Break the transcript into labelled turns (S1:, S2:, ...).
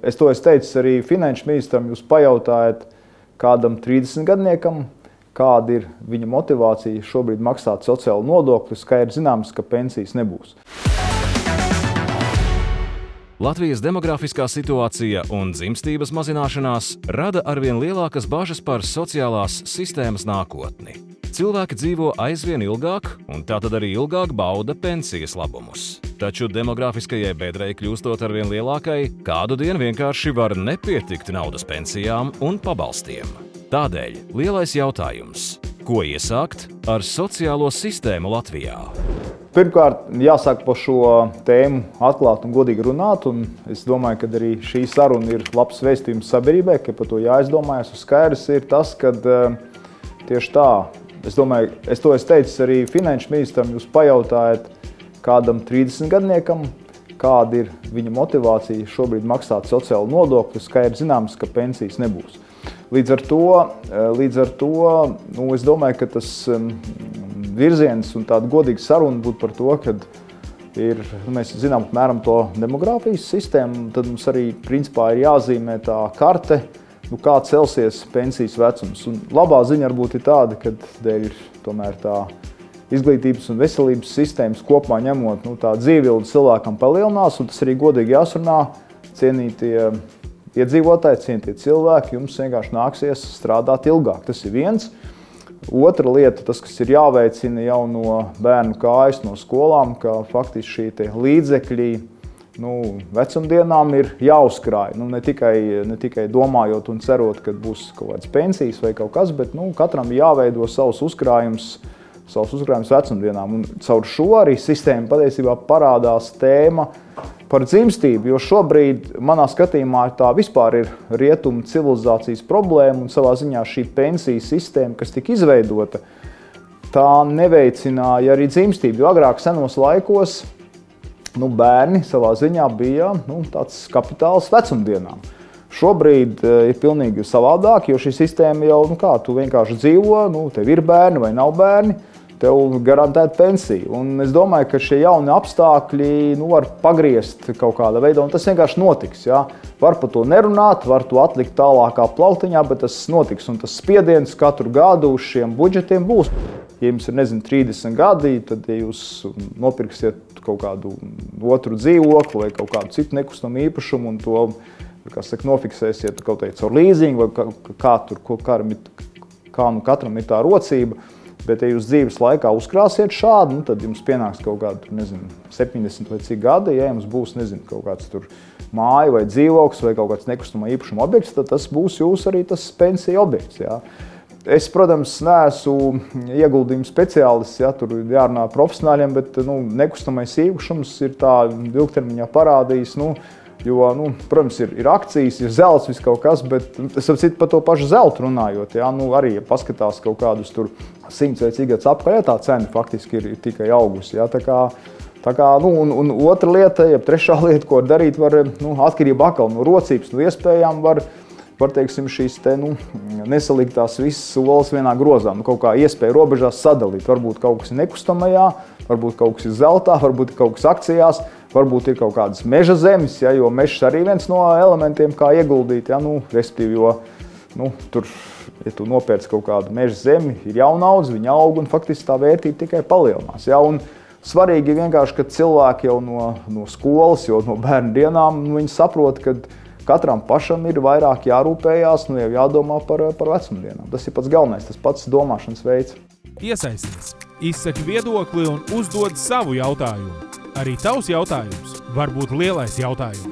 S1: Es to esmu teicis arī finanšu ministram, jūs pajautājat kādam 30 gadniekam, kāda ir viņa motivācija šobrīd maksāt sociālo nodokli, skaidrs zināms, ka pensijas nebūs.
S2: Latvijas demografiskā situācija un dzimstības mazināšanās rada arvien lielākas bažas par sociālās sistēmas nākotni. Cilvēki dzīvo aizvien ilgāk, un tātad arī ilgāk bauda pensijas labumus. Taču demografiskajai bedrei kļūstot arvien lielākai, kādu dienu vienkārši var nepietikt naudas pensijām un pabalstiem. Tādēļ lielais jautājums – ko iesākt ar sociālo sistēmu Latvijā?
S1: Pirmkārt, jāsāk par šo tēmu atklāt un godīgi runāt, un es domāju, ka arī šī saruna ir labs vēstījums sabiedrībai, ka par to jāizdomājas. Skaidrs ir tas, ka tieši tā, es domāju, es to esmu teicis arī finanšu ministram, jūs pajautājat kādam 30 gadniekam, kāda ir viņa motivācija šobrīd maksāt sociālo nodokli, skaidrs zināms, ka pensijas nebūs. Līdz ar to es domāju, ka tas virziens un tāda godīga saruna būtu par to, ka mēs zinām apmēram to demogrāfijas sistēmu, tad mums arī principā ir jāzīmē tā karte, kā celsies pensijas vecums. Un labā ziņa varbūt ir tāda, ka dēļ tomēr tā izglītības un veselības sistēmas kopumā ņemot, tā dzīvība cilvēkam palielinās, un tas arī godīgi jāsarunā, cienītie iedzīvotāji, cienītie cilvēki, jums vienkārši nāksies strādāt ilgāk. Tas ir viens. Otra lieta, tas, kas ir jāveicina jau no bērnu kājas, no skolām, ka faktiski šī līdzekļi vecumdienām ir jāuzkrāj. Ne tikai domājot un cerot, ka būs kaut kādas pensijas vai kaut kas, bet katram jāveido savus uzkrājums vecumdienām. Un caur šo arī sistēmu patiesībā parādās tēma par dzimstību, jo šobrīd manā skatījumā tā vispār ir rietumu civilizācijas problēma un savā ziņā šī pensiju sistēma, kas tika izveidota, tā neveicināja arī dzimstību, jo agrāk senos laikos bērni savā ziņā bija tāds kapitāls vecumdienām. Šobrīd ir pilnīgi savādāk, jo šī sistēma jau, tu vienkārši dzīvo, tev ir bērni vai nav bērni, tev garantēta pensija. Un es domāju, ka šie jauni apstākļi var pagriezt kaut kādā veidā, un tas vienkārši notiks. Ja? Var par to nerunāt, var to atlikt tālākā plauktiņā, bet tas notiks, un tas spiediens katru gadu uz šiem budžetiem būs. Ja jums ir, 30 gadi, tad ja jūs nopirksiet kaut kādu otru dzīvokli vai kaut kādu citu nekustamo īpašumu un to, nofiksēsiet kaut caur līzingu vai kā katram ir tā rocība, bet ja jūs dzīves laikā uzkrāsiet šādu, tad jums pienāks kaut kādu, 70 vai cik gadi, ja jums būs, kaut kāds tur māja vai dzīvoklis vai kaut kāds nekustamo īpašumu objekts, tad tas būs jūs arī tas pensija objekts. Ja. Es, protams, neesmu ieguldījumu speciālists, ja, tur jārunā profesionāļiem, bet nekustamais īpašums ir tā ilgtermiņā parādījis, jo, protams, ir akcijas, ir zelts, viss kaut kas, bet es citu par to pašu zeltu runājot, ja, arī ja paskatās kaut kādus tur 100 vai cik gadus apkārt, ja tā cena faktiski ir tikai augusi, ja, tā kā, un otra lieta, ja trešā lieta, ko darīt var, atkarība atkal no rocības, no iespējām var, teiksim, šīs te, nesaliktās visas solas vienā grozā, kaut kā iespēja robežās sadalīt, varbūt kaut kas ir nekustamajā, varbūt kaut kas ir zeltā, varbūt kaut kas akcijās, varbūt ir kaut kādas meža zemes, ja, jo mežs arī viens no elementiem, kā ieguldīt, ja, respektīvi, jo, tur, ja tu nopērci kaut kādu meža zemi, ir jaunaudze, viņa aug un faktiski tā vērtība tikai palielinās, ja, un svarīgi vienkārši, ka cilvēki jau no skolas, jo no bērnu dienām, viņi saprot, ka katram pašam ir vairāk jārūpējās, jau jādomā par vecumdienām. Tas ir pats galvenais, tas pats domāšanas veids.
S3: Iesaisties, izsaki viedokli un uzdod savu jautājumu. Arī tavs jautājums var būt lielais jautājums.